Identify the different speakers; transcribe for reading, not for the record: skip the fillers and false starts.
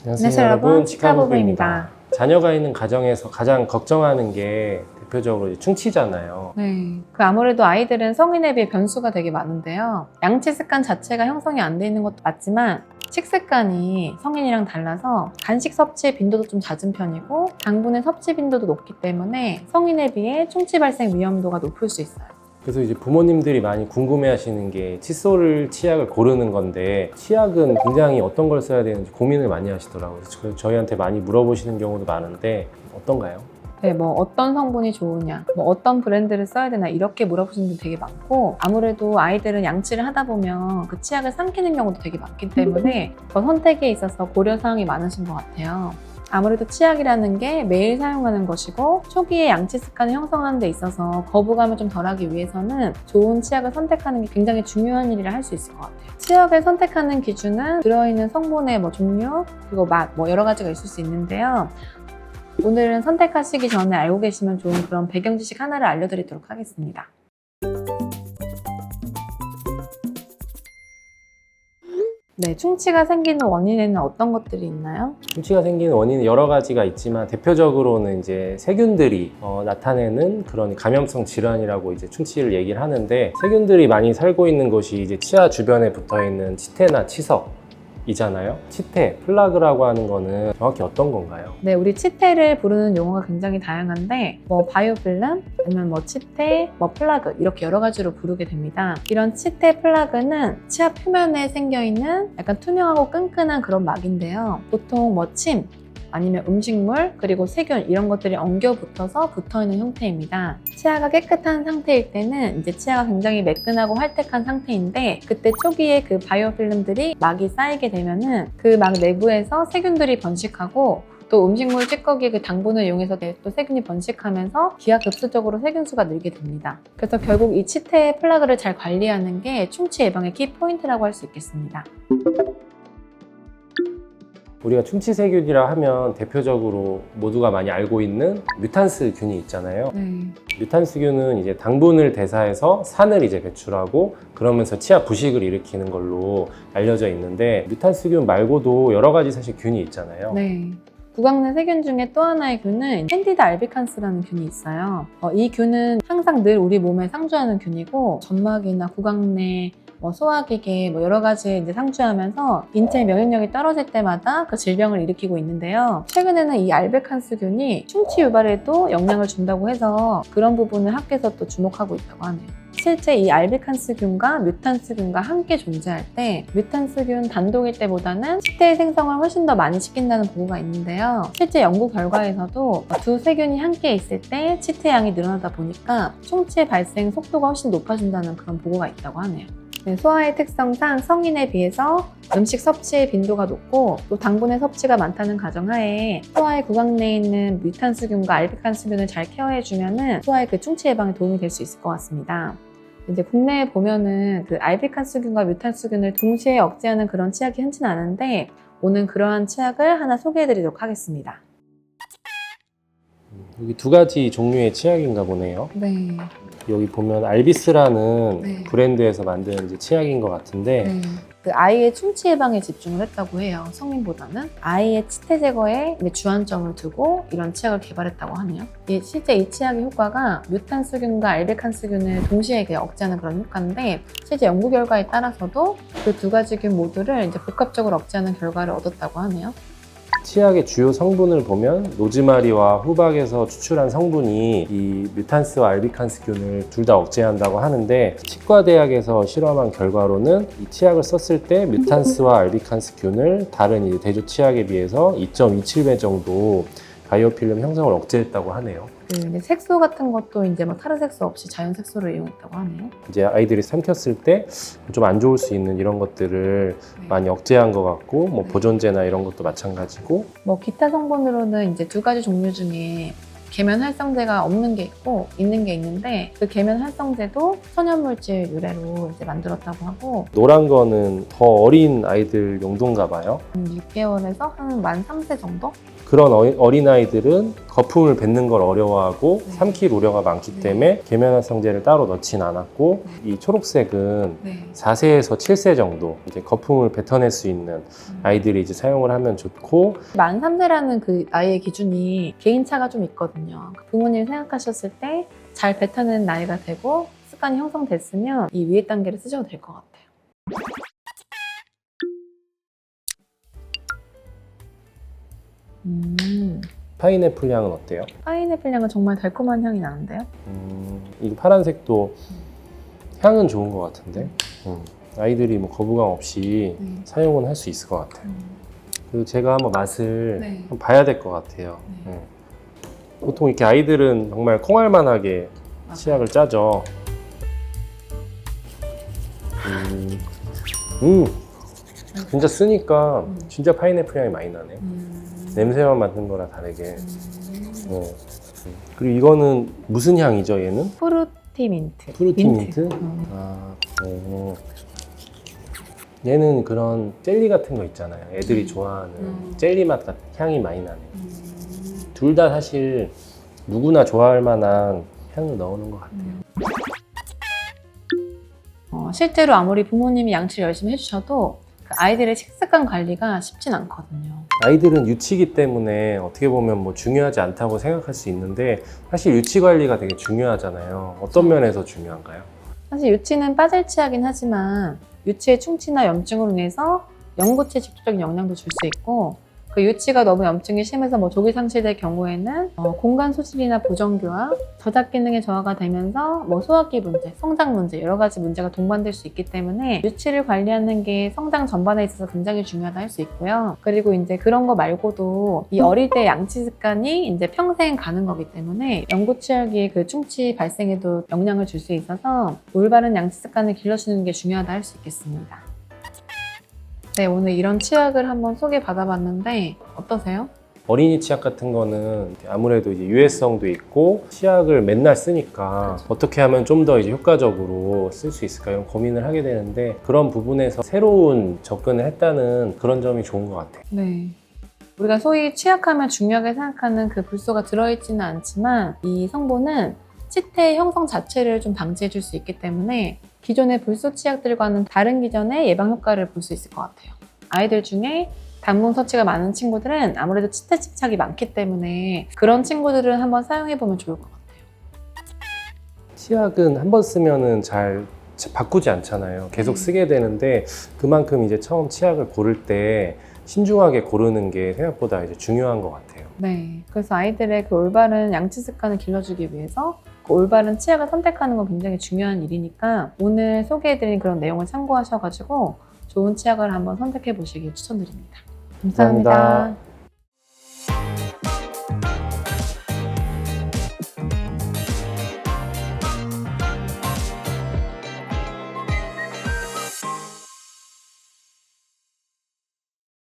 Speaker 1: 안녕하세요 여러분, 치카부부입니다. 자녀가 있는 가정에서 가장 걱정하는 게 대표적으로 이제 충치잖아요.
Speaker 2: 네, 아무래도 아이들은 성인에 비해 변수가 되게 많은데요. 양치 습관 자체가 형성이 안 돼 있는 것도 맞지만 식습관이 성인이랑 달라서 간식 섭취 빈도도 좀 잦은 편이고 당분의 섭취 빈도도 높기 때문에 성인에 비해 충치 발생 위험도가 높을 수 있어요.
Speaker 1: 그래서 이제 부모님들이 많이 궁금해하시는 게 칫솔 치약을 고르는 건데 치약은 굉장히 어떤 걸 써야 되는지 고민을 많이 하시더라고요. 그래서 저희한테 많이 물어보시는 경우도 많은데 어떤가요?
Speaker 2: 네, 어떤 성분이 좋으냐, 어떤 브랜드를 써야 되나 이렇게 물어보시는 분들 되게 많고 아무래도 아이들은 양치를 하다 보면 그 치약을 삼키는 경우도 되게 많기 때문에 그 선택에 있어서 고려사항이 많으신 것 같아요. 아무래도 치약이라는 게 매일 사용하는 것이고 초기에 양치 습관을 형성하는 데 있어서 거부감을 좀 덜하기 위해서는 좋은 치약을 선택하는 게 굉장히 중요한 일이라 할 수 있을 것 같아요. 치약을 선택하는 기준은 들어있는 성분의 종류 그리고 맛 여러 가지가 있을 수 있는데요. 오늘은 선택하시기 전에 알고 계시면 좋은 그런 배경 지식 하나를 알려드리도록 하겠습니다. 네, 충치가 생기는 원인에는 어떤 것들이 있나요?
Speaker 1: 충치가 생기는 원인은 여러 가지가 있지만 대표적으로는 이제 세균들이 나타내는 그런 감염성 질환이라고 이제 충치를 얘기를 하는데 세균들이 많이 살고 있는 곳이 이제 치아 주변에 붙어 있는 치태나 치석 이잖아요. 치태, 플라그라고 하는 거는 정확히 어떤 건가요?
Speaker 2: 네, 우리 치태를 부르는 용어가 굉장히 다양한데 바이오필름, 아니면 치태, 플라그 이렇게 여러 가지로 부르게 됩니다. 이런 치태, 플라그는 치아 표면에 생겨있는 약간 투명하고 끈끈한 그런 막인데요. 보통 침, 아니면 음식물, 그리고 세균 이런 것들이 엉겨 붙어서 붙어있는 형태입니다. 치아가 깨끗한 상태일 때는 이제 치아가 굉장히 매끈하고 활택한 상태인데 그때 초기에 그 바이오필름들이 막이 쌓이게 되면은 그 막 내부에서 세균들이 번식하고 또 음식물 찌꺼기 그 당분을 이용해서 또 세균이 번식하면서 기하급수적으로 세균수가 늘게 됩니다. 그래서 결국 이 치태 플라그를 잘 관리하는 게 충치 예방의 키포인트라고 할 수 있겠습니다.
Speaker 1: 우리가 충치세균이라 하면 대표적으로 모두가 많이 알고 있는 뮤탄스균이 있잖아요. 뮤탄스균은 이제 당분을 대사해서 산을 이제 배출하고 그러면서 치아 부식을 일으키는 걸로 알려져 있는데 뮤탄스균 말고도 여러 가지 사실 균이 있잖아요.
Speaker 2: 네. 구강 내 세균 중에 또 하나의 균은 캔디다 알비칸스라는 균이 있어요. 이 균은 항상 늘 우리 몸에 상주하는 균이고 점막이나 구강 내 소화기계 여러 가지 이제 상주하면서 인체 면역력이 떨어질 때마다 그 질병을 일으키고 있는데요. 최근에는 이 알베칸스균이 충치 유발에도 영향을 준다고 해서 그런 부분을 학계에서 또 주목하고 있다고 하네요. 실제 이 알비칸스균과 뮤탄스균과 함께 존재할 때 뮤탄스균 단독일 때보다는 치태의 생성을 훨씬 더 많이 시킨다는 보고가 있는데요. 실제 연구 결과에서도 두 세균이 함께 있을 때 치태 양이 늘어나다 보니까 충치의 발생 속도가 훨씬 높아진다는 그런 보고가 있다고 하네요. 소화의 특성상 성인에 비해서 음식 섭취의 빈도가 높고 또 당분의 섭취가 많다는 가정하에 소화의 구강 내에 있는 뮤탄스균과 알비칸스균을 잘 케어해주면 소화의 그 충치 예방에 도움이 될 수 있을 것 같습니다. 이제 국내에 보면은 그 알비칸스균과 뮤탄스균을 동시에 억제하는 그런 치약이 흔치는 않은데 오늘 그러한 치약을 하나 소개해드리도록 하겠습니다.
Speaker 1: 여기 두 가지 종류의 치약인가 보네요.
Speaker 2: 네.
Speaker 1: 여기 보면 알비스라는
Speaker 2: 네.
Speaker 1: 브랜드에서 만든 이제 치약인 것 같은데
Speaker 2: 그 아이의 충치 예방에 집중을 했다고 해요. 성인보다는 아이의 치태 제거에 주안점을 두고 이런 치약을 개발했다고 하네요. 실제 이 치약의 효과가 뮤탄스균과 알베칸스균을 동시에 억제하는 그런 효과인데 실제 연구 결과에 따라서도 그 두 가지 균 모두를 이제 복합적으로 억제하는 결과를 얻었다고 하네요.
Speaker 1: 치약의 주요 성분을 보면 로즈마리와 후박에서 추출한 성분이 이 뮤탄스와 알비칸스균을 둘 다 억제한다고 하는데 치과대학에서 실험한 결과로는 이 치약을 썼을 때 뮤탄스와 알비칸스균을 다른 이제 대조 치약에 비해서 2.27배 정도 바이오필름 형성을 억제했다고 하네요.
Speaker 2: 색소 같은 것도 이제 타르 색소 없이 자연 색소를 이용했다고 하네요.
Speaker 1: 이제 아이들이 삼켰을 때 좀 안 좋을 수 있는 이런 것들을 많이 억제한 것 같고 보존제나 이런 것도 마찬가지고
Speaker 2: 기타 성분으로는 이제 두 가지 종류 중에 계면 활성제가 없는 게 있고 있는 게 있는데 그 계면 활성제도 천연물질 유래로 이제 만들었다고 하고
Speaker 1: 노란 거는 더 어린 아이들 용도인가 봐요.
Speaker 2: 6개월에서 한 만 3세 정도?
Speaker 1: 그런 어린아이들은 거품을 뱉는 걸 어려워하고
Speaker 2: 네.
Speaker 1: 삼킬 우려가 많기
Speaker 2: 네.
Speaker 1: 때문에 계면활성제를 따로 넣진 않았고 이 초록색은
Speaker 2: 네.
Speaker 1: 4세에서 7세 정도 이제 거품을 뱉어낼 수 있는 아이들이 이제 사용을 하면 좋고
Speaker 2: 만 3세라는 그 나이의 기준이 개인차가 좀 있거든요. 부모님이 생각하셨을 때 잘 뱉어내는 나이가 되고 습관이 형성됐으면 이 위에 단계를 쓰셔도 될 것 같아요.
Speaker 1: 파인애플 향은 어때요?
Speaker 2: 파인애플 향은 정말 달콤한 향이 나는데요?
Speaker 1: 이 파란색도 향은 좋은 것 같은데 아이들이 뭐 거부감 없이 사용은 할 수 있을 것 같아요. 그리고 제가 한번 맛을
Speaker 2: 네.
Speaker 1: 한번 봐야 될 것 같아요.
Speaker 2: 네.
Speaker 1: 보통 이렇게 아이들은 정말 콩알만하게 치약을 짜죠. 진짜 쓰니까 진짜 파인애플 향이 많이 나네. 냄새만 맡는 거랑 다르게. 그리고 이거는 무슨 향이죠, 얘는?
Speaker 2: 프루티 민트.
Speaker 1: 프루티 민트? 얘는 그런 젤리 같은 거 있잖아요. 애들이 좋아하는 젤리 맛 같은 향이 많이 나네. 둘 다 사실 누구나 좋아할 만한 향을 넣어놓은 것 같아요.
Speaker 2: 실제로 아무리 부모님이 양치를 열심히 해주셔도 그 아이들의 식습관 관리가 쉽진 않거든요.
Speaker 1: 아이들은 유치기 때문에 어떻게 보면 뭐 중요하지 않다고 생각할 수 있는데 사실 유치 관리가 되게 중요하잖아요. 어떤 면에서 중요한가요?
Speaker 2: 사실 유치는 빠질 치하긴 하지만 유치의 충치나 염증으로 인해서 연구치에 직접적인 영향도 줄 수 있고 그 유치가 너무 염증이 심해서 뭐 조기 상실될 경우에는 공간 소실이나 부정교화, 저작 기능의 저하가 되면서 뭐 소화기 문제, 성장 문제 여러 가지 문제가 동반될 수 있기 때문에 유치를 관리하는 게 성장 전반에 있어서 굉장히 중요하다 할 수 있고요. 그리고 이제 그런 거 말고도 이 어릴 때 양치 습관이 이제 평생 가는 거기 때문에 연구치약이 그 충치 발생에도 영향을 줄 수 있어서 올바른 양치 습관을 길러주는 게 중요하다 할 수 있겠습니다. 네, 오늘 이런 치약을 한번 소개받아봤는데 어떠세요?
Speaker 1: 어린이 치약 같은 거는 아무래도 이제 유해성도 있고 치약을 맨날 쓰니까 어떻게 하면 좀 더 이제 효과적으로 쓸 수 있을까 이런 고민을 하게 되는데 그런 부분에서 새로운 접근을 했다는 그런 점이 좋은 것 같아요.
Speaker 2: 네. 우리가 소위 치약하면 중요하게 생각하는 그 불소가 들어있지는 않지만 이 성분은 치태 형성 자체를 좀 방지해 줄 수 있기 때문에 기존의 불소 치약들과는 다른 기전의 예방 효과를 볼 수 있을 것 같아요. 아이들 중에 단문 서치가 많은 친구들은 아무래도 치태 집착이 많기 때문에 그런 친구들은 한번 사용해보면 좋을 것 같아요.
Speaker 1: 치약은 한 번 쓰면은 잘 바꾸지 않잖아요. 계속 쓰게 되는데 그만큼 이제 처음 치약을 고를 때 신중하게 고르는 게 생각보다 이제 중요한 것 같아요.
Speaker 2: 네. 그래서 아이들의 그 올바른 양치 습관을 길러주기 위해서 그 올바른 치약을 선택하는 건 굉장히 중요한 일이니까 오늘 소개해드린 그런 내용을 참고하셔가지고 좋은 치약을 한번 선택해 보시길 추천드립니다. 감사합니다.
Speaker 1: 감사합니다.